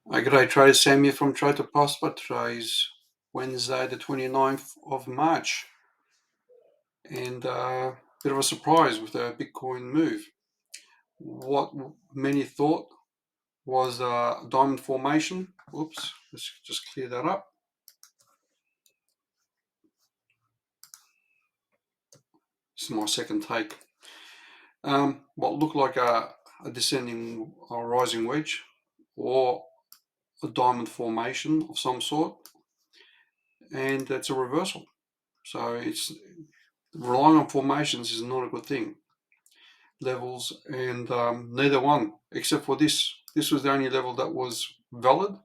G'day traders, Sam here from TradetoProspa. Today's Wednesday the 29th of March, and bit of a surprise with the Bitcoin move. What many thought was a diamond formation. Oops, let's just clear that up. This is my second take. What looked like a descending or rising wedge or a diamond formation of some sort, and it's a reversal. So it's relying on formations is not a good thing. Levels, and neither one, except for this. This was the only level that was valid.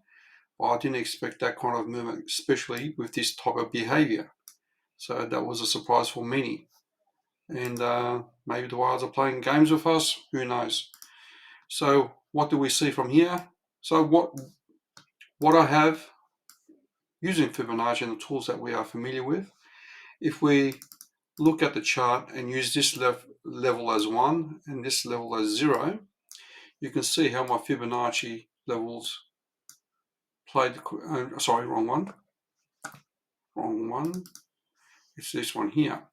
Well, I didn't expect that kind of movement, especially with this type of behavior. So that was a surprise for many. And maybe the whales are playing games with us. Who knows? So what do we see from here? So what I have using Fibonacci and the tools that we are familiar with, if we look at the chart and use this level as 1 and this level as 0, you can see how my Fibonacci levels played. Sorry, wrong one. It's this one here,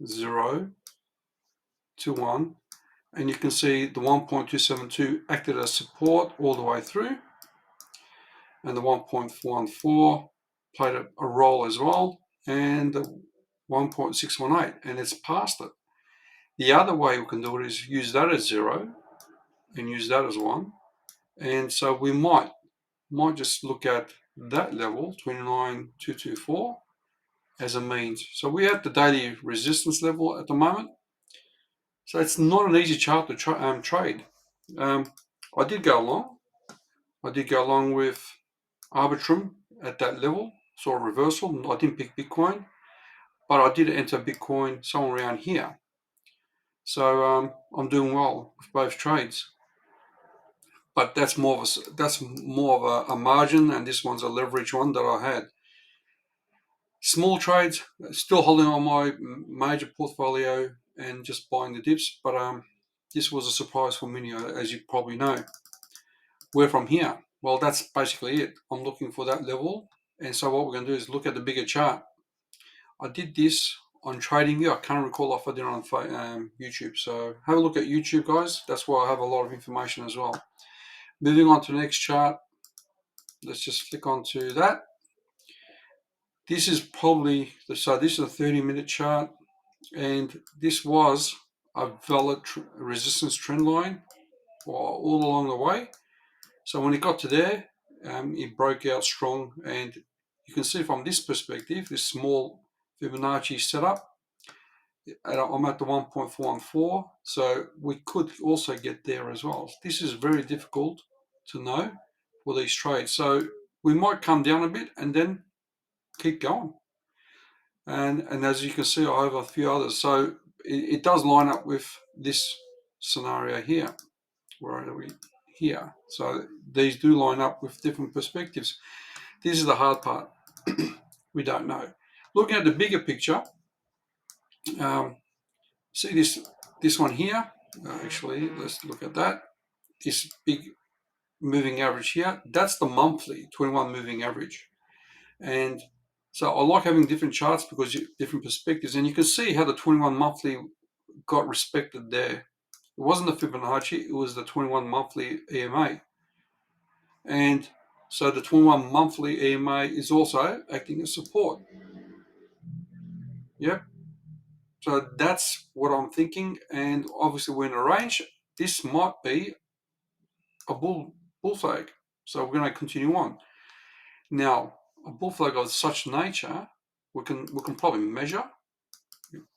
0 to 1, and you can see the 1.272 acted as support all the way through, and the 1.414 played a role as well, and the 1.618, and it's past it. The other way we can do it is use that as 0 and use that as 1, and so we might just look at that level, 29,224, as a means. So we have the daily resistance level at the moment. So it's not an easy chart to trade. I did go along. I did go along with Arbitrum at that level, saw a reversal. I didn't pick Bitcoin, but I did enter Bitcoin somewhere around here. So I'm doing well with both trades. But that's more of a margin, and this one's a leverage one that I had. Small trades, still holding on my major portfolio and just buying the dips, but this was a surprise for many, as you probably know. Where from here? Well, that's basically it. I'm looking for that level, and so what we're going to do is look at the bigger chart. I did this on TradingView. I can't recall if I did it on YouTube, so have a look at YouTube, guys. That's where I have a lot of information as well. Moving on to the next chart, let's just flick onto that. This is probably, so this is a 30-minute chart, and this was a valid resistance trend line all along the way. So when it got to there, it broke out strong, and you can see from this perspective, this small Fibonacci setup, I'm at the 1.414, so we could also get there as well. This is very difficult to know for these trades. So we might come down a bit and then keep going. And as you can see, I have a few others. So it does line up with this scenario here. Where are we? Here. So these do line up with different perspectives. This is the hard part. We don't know. Looking at the bigger picture, see this one here. Actually, let's look at that. This big moving average here. That's the monthly 21 moving average. And so I like having different charts because different perspectives, and you can see how the 21 monthly got respected there. It wasn't the Fibonacci, it was the 21 monthly EMA. And so the 21 monthly EMA is also acting as support. Yep. So that's what I'm thinking, and obviously we're in a range. This might be a bull flag. So we're going to continue on. Now, a bull flag of such nature, we can probably measure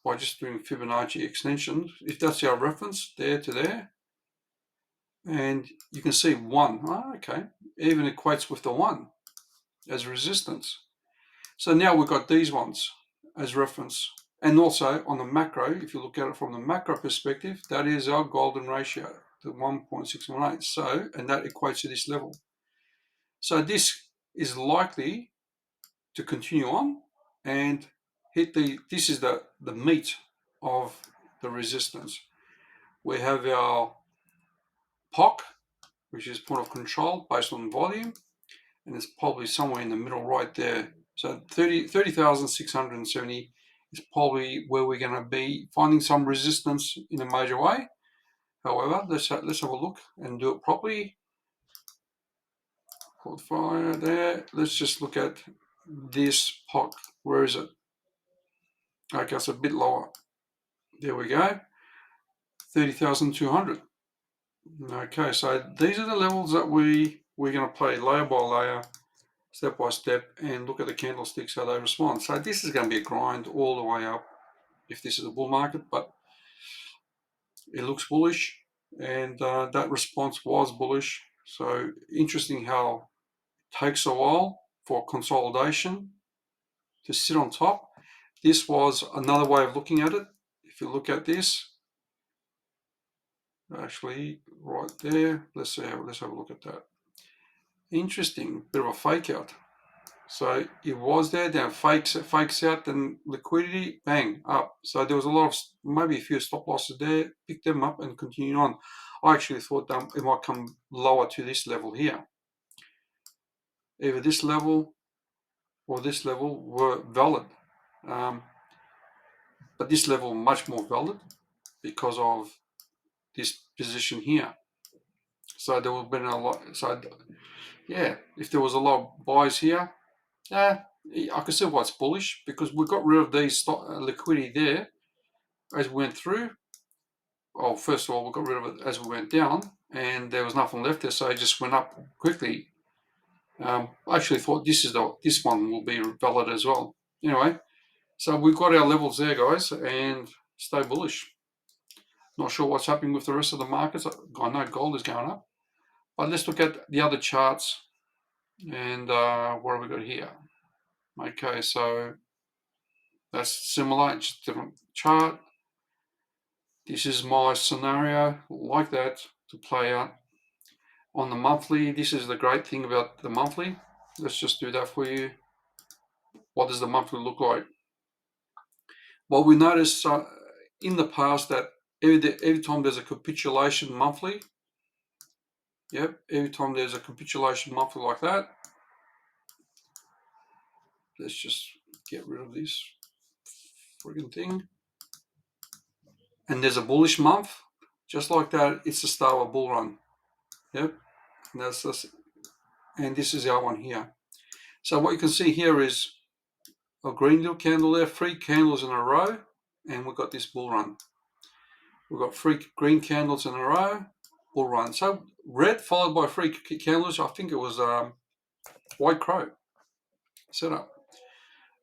by just doing Fibonacci extensions. If that's our reference, there to there, and you can see 1. Oh, okay, even equates with the 1 as resistance. So now we've got these ones as reference, and also on the macro, if you look at it from the macro perspective, that is our golden ratio, the 1.618. So, and that equates to this level. So this is likely to continue on and hit this is the meat of the resistance. We have our POC, which is point of control based on volume, and it's probably somewhere in the middle right there. So 30,670 is probably where we're going to be finding some resistance in a major way. However, let's have a look and do it properly. Portfolio there. Let's just look at this POC. Where is it? Okay, it's a bit lower. There we go. 30,200. Okay, so these are the levels that we're going to play layer by layer, step by step, and look at the candlesticks, how they respond. So this is going to be a grind all the way up if this is a bull market, but it looks bullish, and that response was bullish. So interesting how it takes a while for consolidation to sit on top. This was another way of looking at it. If you look at this, actually right there, let's have a look at that. Interesting, bit of a fake out. So it was there, then fakes out, then liquidity, bang, up. So there was a lot of, maybe a few stop losses there, picked them up and continued on. I actually thought that it might come lower to this level here. Either this level or this level were valid. But this level much more valid because of this position here. So there would have been a lot. So yeah, if there was a lot of buys here, I could see why it's bullish, because we got rid of these liquidity there as we went through. Well, first of all, we got rid of it as we went down, and there was nothing left there, so it just went up quickly. I actually thought this one will be valid as well. Anyway, so we've got our levels there, guys, and stay bullish. Not sure what's happening with the rest of the markets. I know gold is going up, but let's look at the other charts. And what have we got here? Okay, so that's similar, it's a different chart. This is my scenario, like that, to play out. On the monthly, this is the great thing about the monthly. Let's just do that for you. What does the monthly look like? Well, we noticed in the past that every time there's a capitulation monthly, every time there's a capitulation monthly like that, let's just get rid of this friggin' thing. And there's a bullish month, just like that, it's the start of a bull run. Yep, and that's this, and this is our one here. So what you can see here is a green little candle there, 3 candles in a row, and we've got this bull run. We've got 3 green candles in a row, bull run. So red followed by 3 candles. I think it was white crow setup,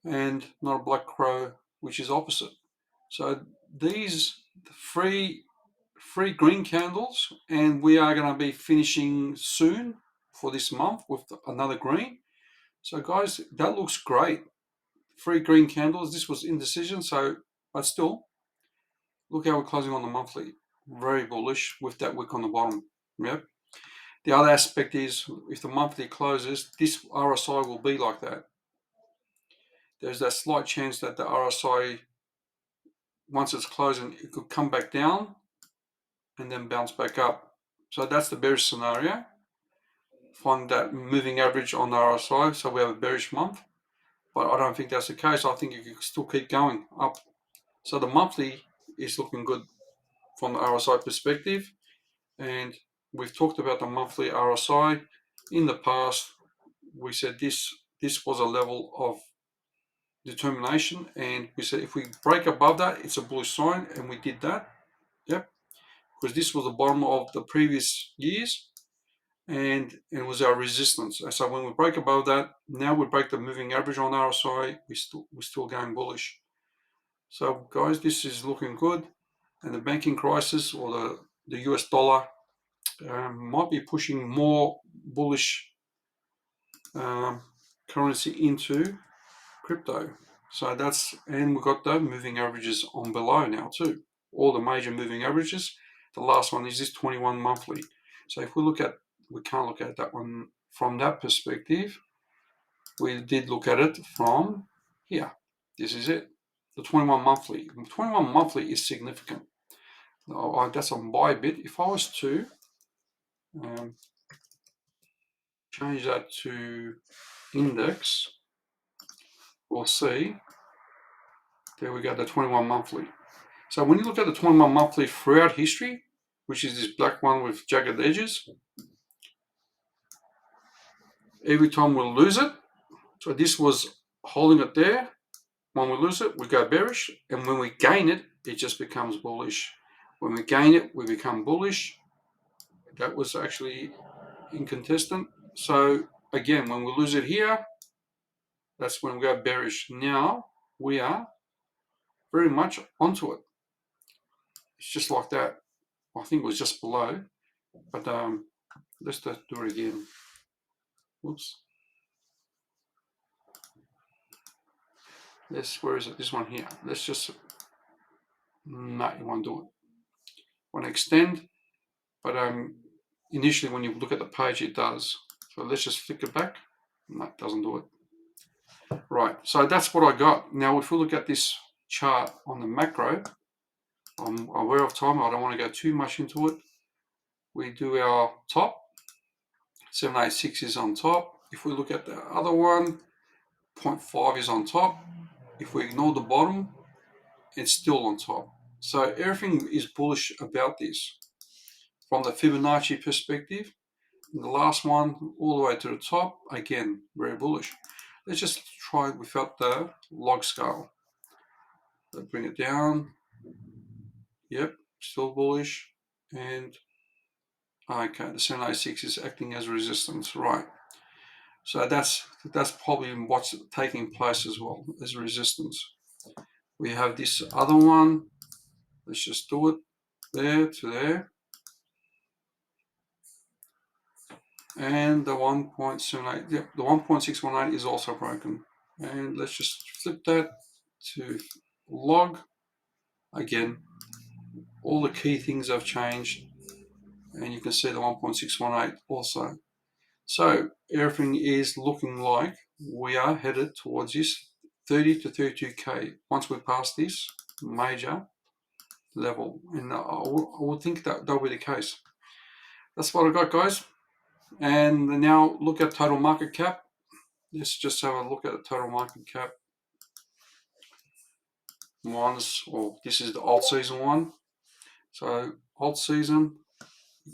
and not a black crow, which is opposite. So these 3 green candles, and we are going to be finishing soon for this month with another green. So guys, that looks great. 3 green candles. This was indecision, but still, look how we're closing on the monthly. Very bullish with that wick on the bottom. Yep. The other aspect is, if the monthly closes, this RSI will be like that. There's that slight chance that the RSI, once it's closing, it could come back down and then bounce back up. So that's the bearish scenario. Find that moving average on the RSI, so we have a bearish month. But I don't think that's the case. I think you can still keep going up. So the monthly is looking good from the RSI perspective. And we've talked about the monthly RSI in the past. We said this was a level of determination, and we said if we break above that, it's a bullish sign, and we did that. Yep, because this was the bottom of the previous years, and it was our resistance. And so when we break above that, now we break the moving average on RSI, we're still going bullish. So guys, this is looking good, and the banking crisis, or the US dollar might be pushing more bullish currency into crypto. So and we've got the moving averages on below now too. All the major moving averages. The last one is this 21 monthly. So if we can't look at that one from that perspective. We did look at it from here. This is it. The 21 monthly. The 21 monthly is significant. That's on buy bit. If I was to change that to index, we'll see, there we go, the 21 monthly. So when you look at the 21 monthly throughout history, which is this black one with jagged edges, every time we'll lose it. So this was holding it there. When we lose it, we go bearish, and when we gain it, it just becomes bullish. When we gain it, we become bullish. That was actually inconsistent. So again, when we lose it here, that's when we go bearish. Now we are very much onto it. It's just like that. I think it was just below, but let's do it again. Whoops. Where is it? This one here. Let's just, no, you won't do it. Want to extend, but initially when you look at the page, it does. So let's just flick it back. No, it doesn't do it. Right, so that's what I got. Now, if we look at this chart on the macro, I'm aware of time. I don't want to go too much into it. We do our top. 786 is on top. If we look at the other one, 0.5 is on top. If we ignore the bottom, it's still on top. So everything is bullish about this. From the Fibonacci perspective, the last one all the way to the top, again, very bullish. Let's just try it without the log scale. So bring it down. Yep, still bullish. And okay, the 786 is acting as resistance, right? So that's probably what's taking place as well as resistance. We have this other one. Let's just do it there to there. And the 1.78, yep, the 1.618 is also broken. And let's just flip that to log. Again, all the key things have changed. And you can see the 1.618 also. So everything is looking like we are headed towards this 30 to 32K once we pass this major level. And I would think that will be the case. That's what I got, guys. And now look at total market cap. Let's just have a look at the total market cap. This is the alt season one. So alt season,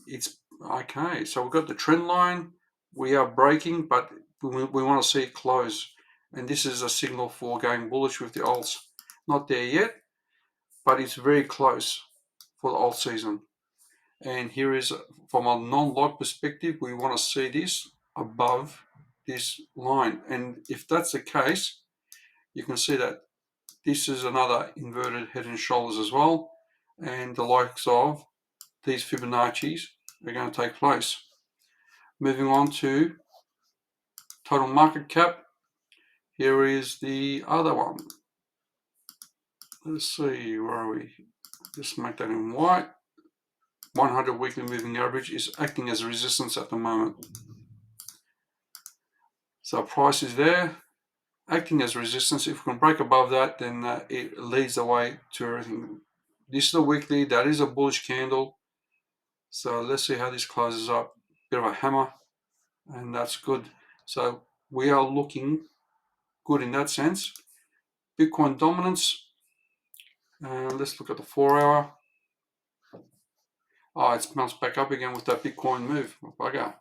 it's okay. So we've got the trend line. We are breaking, but we want to see it close. And this is a signal for going bullish with the alts. Not there yet, but it's very close for the alt season. And here is, from a non-log perspective, we want to see this above this line. And if that's the case, you can see that this is another inverted head and shoulders as well. And the likes of these Fibonacci's are going to take place. Moving on to total market cap. Here is the other one. Let's see, where are we? Just make that in white. 100 weekly moving average is acting as a resistance at the moment. So price is there, acting as resistance. If we can break above that, then it leads the way to everything. This is a weekly, that is a bullish candle. So let's see how this closes up. Bit of a hammer, and that's good. So we are looking good in that sense. Bitcoin dominance. Let's look at the 4 hour. Oh, it's bounced back up again with that Bitcoin move. Bugger.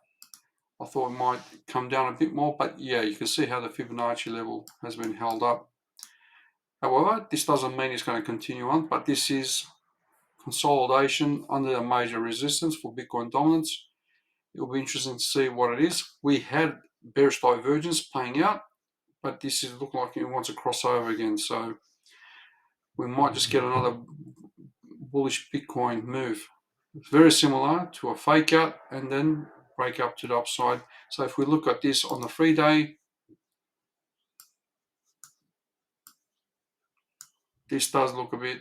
I thought it might come down a bit more, but yeah, you can see how the Fibonacci level has been held up. However, this doesn't mean it's going to continue on, but this is consolidation under a major resistance for Bitcoin dominance. It'll be interesting to see what it is. We had bearish divergence playing out, but this is looking like it wants to cross over again. So we might just get another bullish Bitcoin move. It's very similar to a fake out and then break up to the upside. So if we look at this on the 3-day, this does look a bit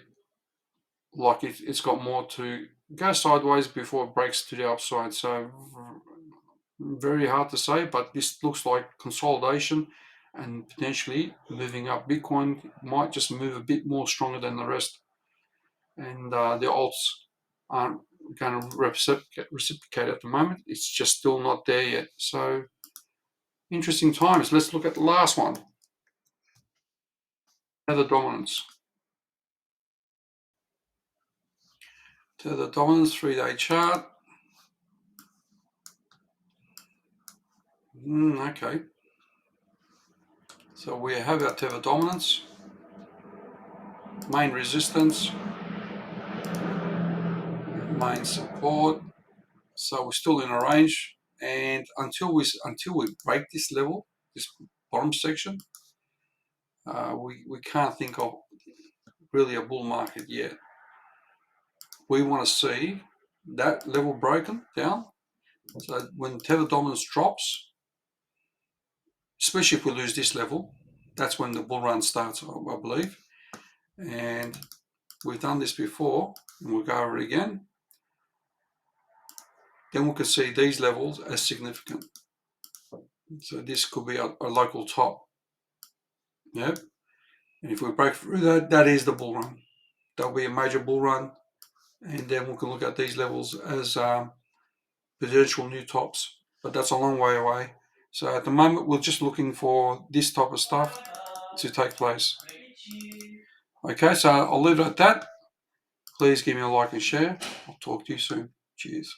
like it's got more to go sideways before it breaks to the upside. So very hard to say, but this looks like consolidation and potentially moving up. Bitcoin might just move a bit more stronger than the rest, and the alts aren't going to reciprocate at the moment. It's just still not there yet. So Interesting times. Let's look at the last one. Tether dominance. Tether dominance, 3-day chart. Okay. So we have our tether dominance, main resistance, main support. So we're still in a range, and until we break this level, this bottom section, we can't think of really a bull market yet. We want to see that level broken down. So when tether dominance drops, especially if we lose this level, that's when the bull run starts, I believe. And we've done this before, and we'll go over it again. Then we can see these levels as significant. So this could be a local top. Yep. And if we break through that, that is the bull run. There'll be a major bull run, and then we can look at these levels as potential new tops. But that's a long way away. So at the moment, we're just looking for this type of stuff to take place. Okay, so I'll leave it at that. Please give me a like and share. I'll talk to you soon. Cheers.